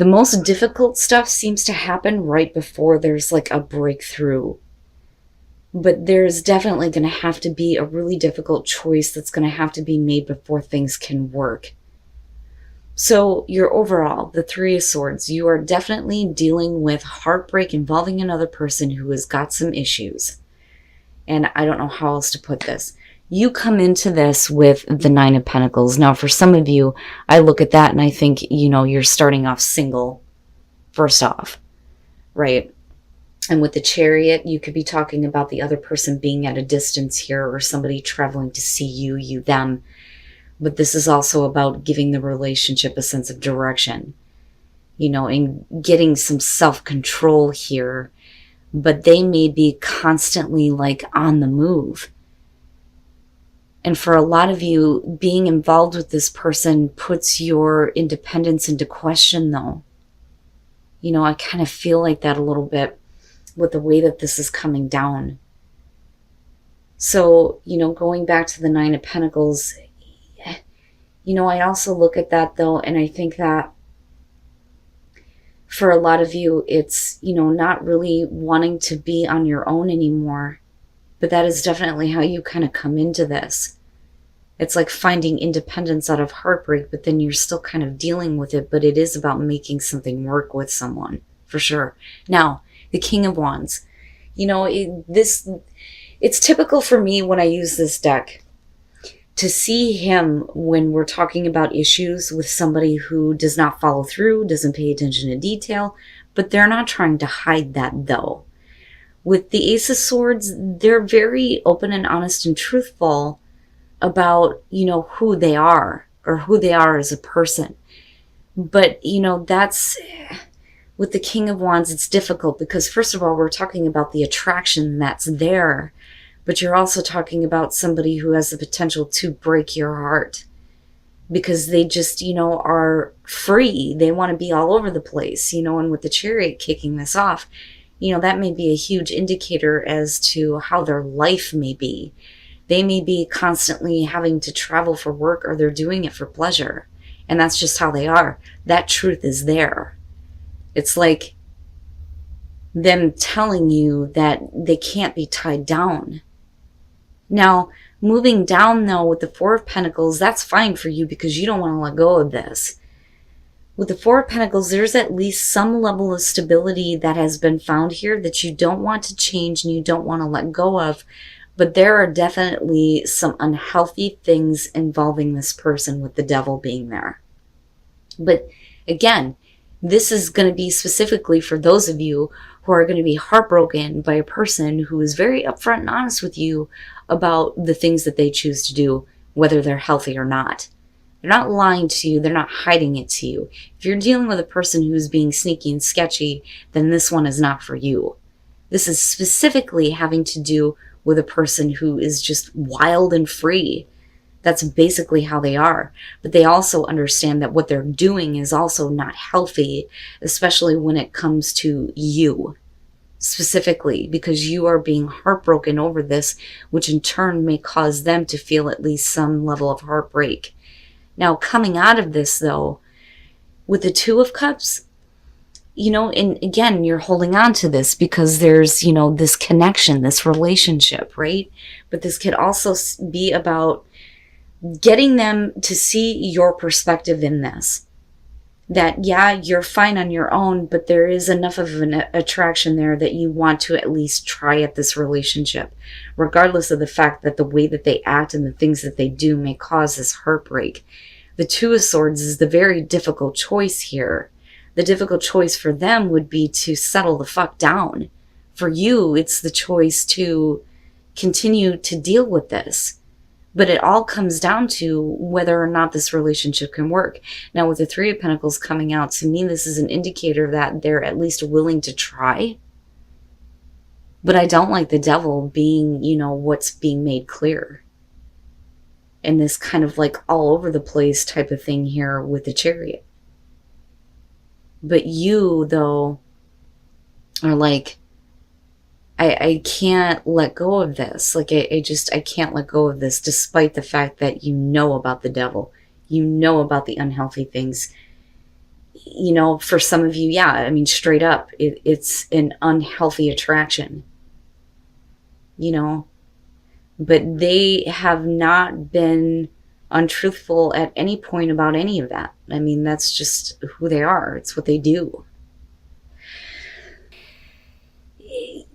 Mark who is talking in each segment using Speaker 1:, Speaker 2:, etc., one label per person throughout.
Speaker 1: The most difficult stuff seems to happen right before there's like a breakthrough. But there's definitely going to have to be a really difficult choice that's going to have to be made before things can work. So your overall, the Three of Swords, you are definitely dealing with heartbreak involving another person who has got some issues. And I don't know how else to put this. You come into this with the Nine of Pentacles. Now, for some of you, I look at that and I think, you're starting off single, first off, right? And with the Chariot, you could be talking about the other person being at a distance here, or somebody traveling to see you, them. But this is also about giving the relationship a sense of direction, and getting some self-control here. But they may be constantly like on the move. And for a lot of you, being involved with this person puts your independence into question, though. I kind of feel like that a little bit with the way that this is coming down. So, going back to the Nine of Pentacles, I also look at that, though, and I think that for a lot of you, it's, not really wanting to be on your own anymore. But that is definitely how you kind of come into this. It's like finding independence out of heartbreak, but then you're still kind of dealing with it. But it is about making something work with someone, for sure. Now, the King of Wands. It's typical for me when I use this deck to see him when we're talking about issues with somebody who does not follow through, doesn't pay attention to detail, but they're not trying to hide that, though. With the Ace of Swords, they're very open and honest and truthful about, who they are, or who they are as a person. But, that's, with the King of Wands, it's difficult because, first of all, we're talking about the attraction that's there, but you're also talking about somebody who has the potential to break your heart because they just, are free. They want to be all over the place, and with the Chariot kicking this off, that may be a huge indicator as to how their life may be. They may be constantly having to travel for work, or they're doing it for pleasure. And that's just how they are. That truth is there. It's like them telling you that they can't be tied down. Now, moving down, though, with the Four of Pentacles, that's fine for you because you don't want to let go of this. With the Four of Pentacles, there's at least some level of stability that has been found here that you don't want to change and you don't want to let go of. But there are definitely some unhealthy things involving this person, with the Devil being there. But again, this is going to be specifically for those of you who are going to be heartbroken by a person who is very upfront and honest with you about the things that they choose to do, whether they're healthy or not. They're not lying to you. They're not hiding it to you. If you're dealing with a person who's being sneaky and sketchy, then this one is not for you. This is specifically having to do with a person who is just wild and free. That's basically how they are. But they also understand that what they're doing is also not healthy, especially when it comes to you specifically, because you are being heartbroken over this, which in turn may cause them to feel at least some level of heartbreak. Now, coming out of this, though, with the Two of Cups, and again, you're holding on to this because there's, this connection, this relationship, right? But this could also be about getting them to see your perspective in this. That, yeah, you're fine on your own, but there is enough of an attraction there that you want to at least try at this relationship, regardless of the fact that the way that they act and the things that they do may cause this heartbreak. The Two of Swords is the very difficult choice here. The difficult choice for them would be to settle the fuck down. For you, it's the choice to continue to deal with this. But it all comes down to whether or not this relationship can work. Now, with the Three of Pentacles coming out, to me, this is an indicator that they're at least willing to try. But I don't like the Devil being, what's being made clear. And this kind of like all over the place type of thing here with the Chariot. But you, though, are like, I can't let go of this. Like, I can't let go of this, despite the fact that you know about the Devil. You know about the unhealthy things. For some of you, yeah, I mean, straight up, it's an unhealthy attraction, but they have not been untruthful at any point about any of that. I mean, that's just who they are. It's what they do.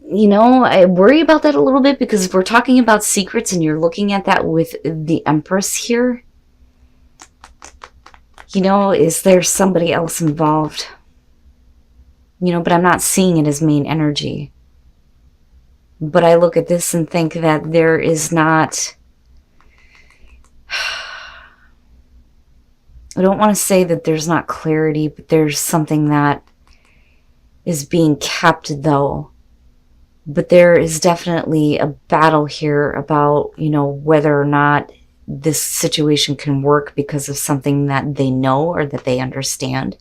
Speaker 1: I worry about that a little bit, because if we're talking about secrets and you're looking at that with the Empress here, is there somebody else involved? But I'm not seeing it as main energy. But I look at this and think that there is not... I don't want to say that there's not clarity, but there's something that is being kept, though. But there is definitely a battle here about, whether or not this situation can work because of something that they know or that they understand.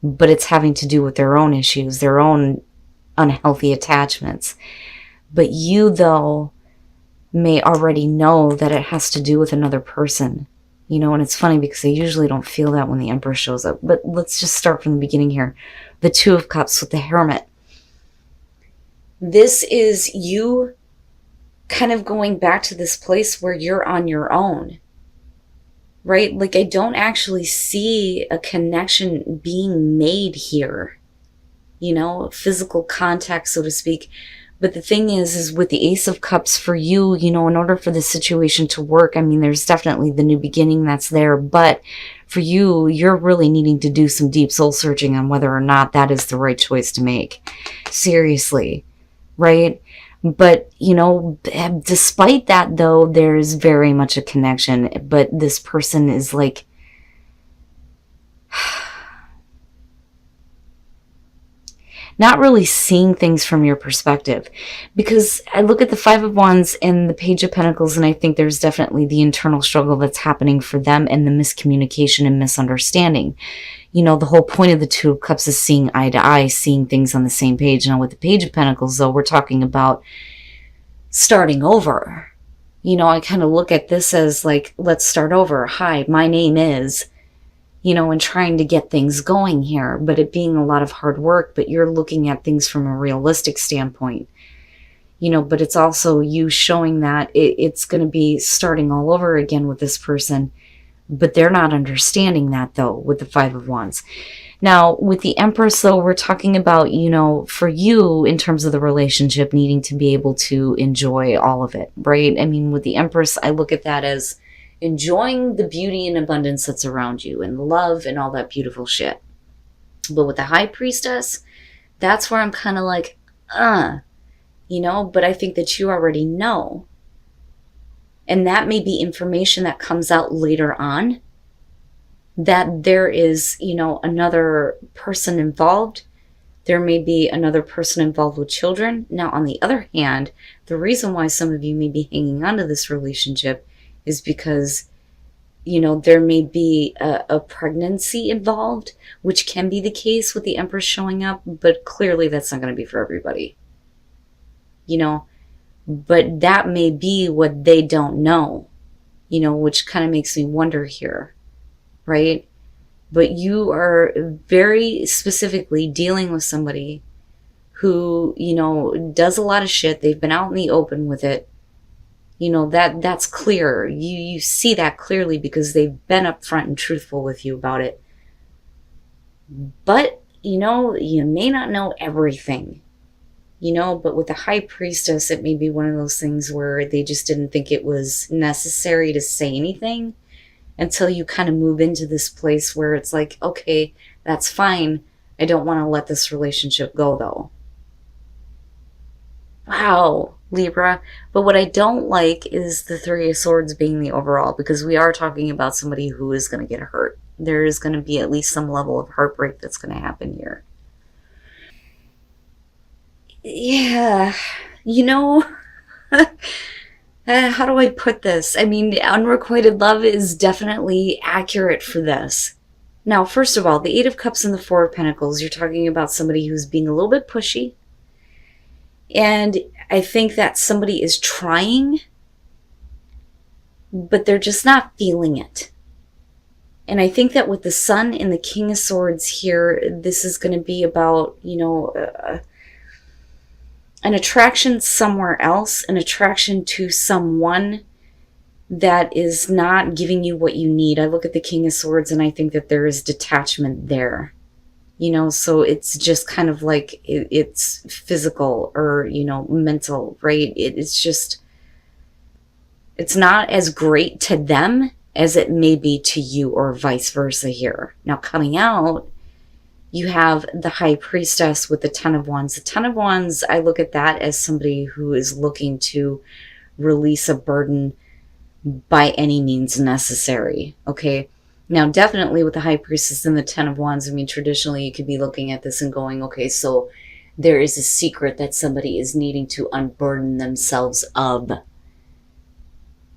Speaker 1: But it's having to do with their own issues, their own unhealthy attachments. But you, though, may already know that it has to do with another person. And it's funny because I usually don't feel that when the Emperor shows up. But let's just start from the beginning here. The Two of Cups with the Hermit. This is you kind of going back to this place where you're on your own, right? Like, I don't actually see a connection being made here, physical contact, so to speak. But the thing is with the Ace of Cups for you, in order for the situation to work, I mean, there's definitely the new beginning that's there. But for you, you're really needing to do some deep soul searching on whether or not that is the right choice to make. Seriously, right? But, despite that, though, there's very much a connection. But this person is like... not really seeing things from your perspective. Because I look at the Five of Wands and the Page of Pentacles, and I think there's definitely the internal struggle that's happening for them, and the miscommunication and misunderstanding. The whole point of the Two of Cups is seeing eye to eye, seeing things on the same page. Now with the Page of Pentacles, though, we're talking about starting over. I kind of look at this as like, let's start over. Hi, my name is... and trying to get things going here, but it being a lot of hard work, but you're looking at things from a realistic standpoint, but it's also you showing that it's going to be starting all over again with this person, but they're not understanding that, though, with the Five of Wands. Now, with the Empress, though, we're talking about, for you, in terms of the relationship, needing to be able to enjoy all of it, right? I mean, with the Empress, I look at that as enjoying the beauty and abundance that's around you, and love and all that beautiful shit. But with the High Priestess, that's where I'm kind of like, but I think that you already know. And that may be information that comes out later on, that there is, another person involved. There may be another person involved with children. Now, on the other hand, the reason why some of you may be hanging on to this relationship is because, there may be a pregnancy involved, which can be the case with the Empress showing up, but clearly that's not going to be for everybody. But that may be what they don't know, which kind of makes me wonder here, right? But you are very specifically dealing with somebody who, does a lot of shit. They've been out in the open with it. That's clear. You see that clearly because they've been upfront and truthful with you about it. But, you may not know everything. But with the High Priestess, it may be one of those things where they just didn't think it was necessary to say anything until you kind of move into this place where it's like, okay, that's fine. I don't want to let this relationship go, though. Wow, Libra. But what I don't like is the Three of Swords being the overall, because we are talking about somebody who is going to get hurt. There is going to be at least some level of heartbreak that's going to happen here. Yeah, how do I put this? I mean, unrequited love is definitely accurate for this. Now, first of all, the Eight of Cups and the Four of Pentacles, you're talking about somebody who's being a little bit pushy. And I think that somebody is trying, but they're just not feeling it. And I think that with the Sun and the King of Swords here, this is going to be about, an attraction somewhere else, an attraction to someone that is not giving you what you need. I look at the King of Swords and I think that there is detachment there. So it's just kind of like it's physical or, mental, right? It's not as great to them as it may be to you, or vice versa here. Now, coming out, you have the High Priestess with the Ten of Wands. The Ten of Wands, I look at that as somebody who is looking to release a burden by any means necessary, okay? Now, definitely with the High Priestess and the Ten of Wands, I mean, traditionally you could be looking at this and going, okay, so there is a secret that somebody is needing to unburden themselves of.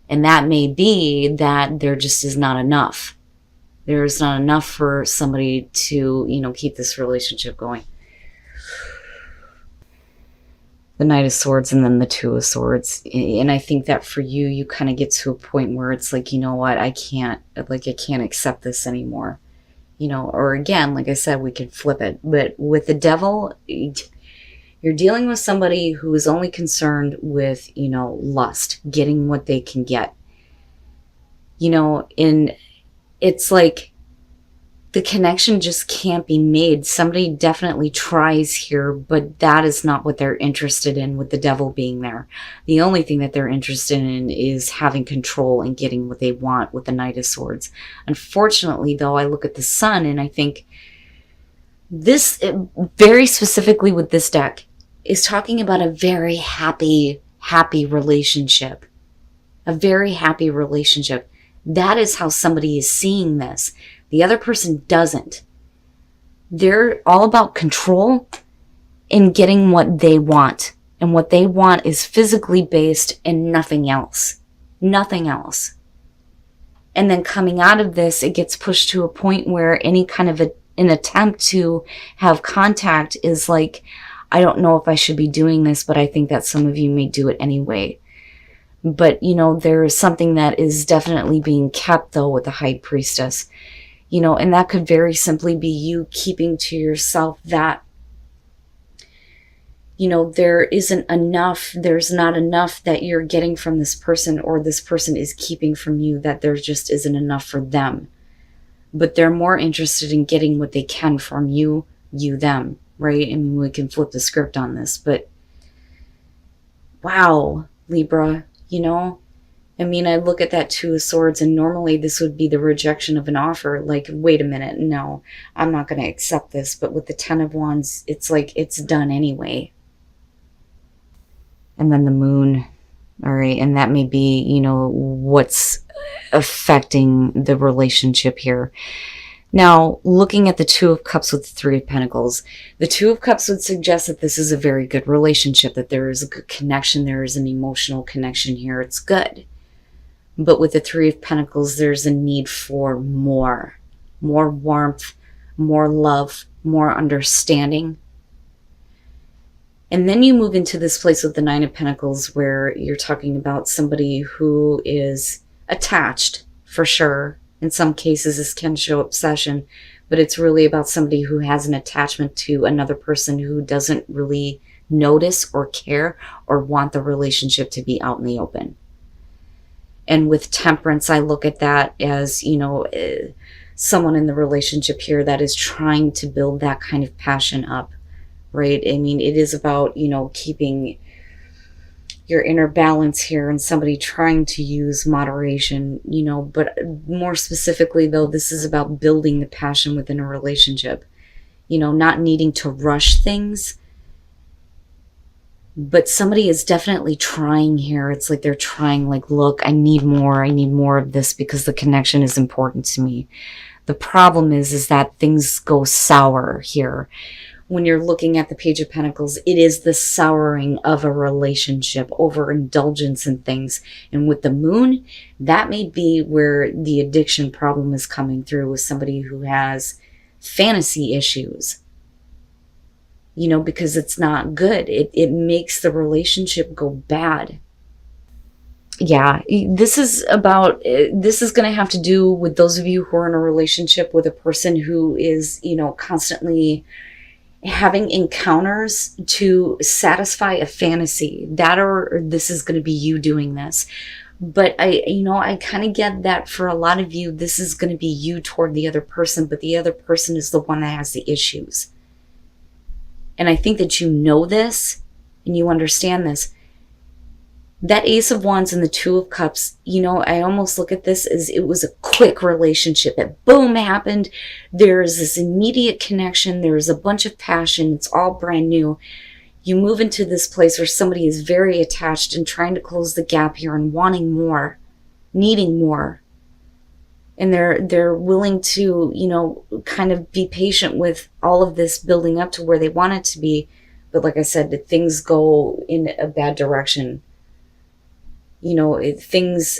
Speaker 1: And that may be that there just is not enough. There's not enough for somebody to, keep this relationship going. The Knight of Swords and then the Two of Swords. And I think that for you, you kind of get to a point where it's like, you know what, I can't accept this anymore. Or again, like I said, we could flip it. But with the Devil, you're dealing with somebody who is only concerned with, lust, getting what they can get. And it's like the connection just can't be made. Somebody definitely tries here, but that is not what they're interested in with the Devil being there. The only thing that they're interested in is having control and getting what they want with the Knight of Swords. Unfortunately, though, I look at the Sun and I think this, very specifically with this deck, is talking about a very happy relationship. A very happy relationship. That is how somebody is seeing this. The other person doesn't. They're all about control and getting what they want. And what they want is physically based and nothing else. Nothing else. And then coming out of this, it gets pushed to a point where any kind of an attempt to have contact is like, I don't know if I should be doing this, but I think that some of you may do it anyway. But, there is something that is definitely being kept, though, with the High Priestess. And that could very simply be you keeping to yourself that, there's not enough that you're getting from this person, or this person is keeping from you, that there just isn't enough for them. But they're more interested in getting what they can from you, them, right? I mean, we can flip the script on this, but wow, Libra, I mean, I look at that Two of Swords, and normally this would be the rejection of an offer. Like, wait a minute, no, I'm not going to accept this. But with the Ten of Wands, it's like it's done anyway. And then the Moon, all right, and that may be, what's affecting the relationship here. Now, looking at the Two of Cups with the Three of Pentacles, the Two of Cups would suggest that this is a very good relationship, that there is a good connection, there is an emotional connection here, it's good. But with the Three of Pentacles, there's a need for more warmth, more love, more understanding. And then you move into this place with the Nine of Pentacles where you're talking about somebody who is attached, for sure. In some cases, this can show obsession, but it's really about somebody who has an attachment to another person who doesn't really notice or care or want the relationship to be out in the open. And with Temperance, I look at that as, someone in the relationship here that is trying to build that kind of passion up, right? I mean, it is about, keeping your inner balance here, and somebody trying to use moderation, but more specifically though, this is about building the passion within a relationship, not needing to rush things. But somebody is definitely trying here. It's like they're trying, like, look, I need more of this because the connection is important to me. The problem is that things go sour here. When you're looking at the Page of Pentacles, it is the souring of a relationship, overindulgence in things. And with the Moon, that may be where the addiction problem is coming through, with somebody who has fantasy issues. Because it's not good. It makes the relationship go bad. Yeah, this is about, this is going to have to do with those of you who are in a relationship with a person who is, constantly having encounters to satisfy a fantasy. That, or this is going to be you doing this. But I kind of get that for a lot of you, this is going to be you toward the other person, but the other person is the one that has the issues. And I think that you know this and you understand this. That Ace of Wands and the Two of Cups, I almost look at this as it was a quick relationship. It boom happened. There's this immediate connection. There's a bunch of passion. It's all brand new. You move into this place where somebody is very attached and trying to close the gap here and wanting more, needing more. And they're willing to, kind of be patient with all of this building up to where they want it to be. But like I said, things go in a bad direction. Things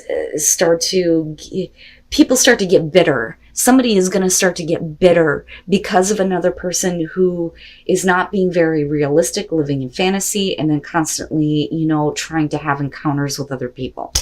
Speaker 1: people start to get bitter. Somebody is going to start to get bitter because of another person who is not being very realistic, living in fantasy, and then constantly, trying to have encounters with other people.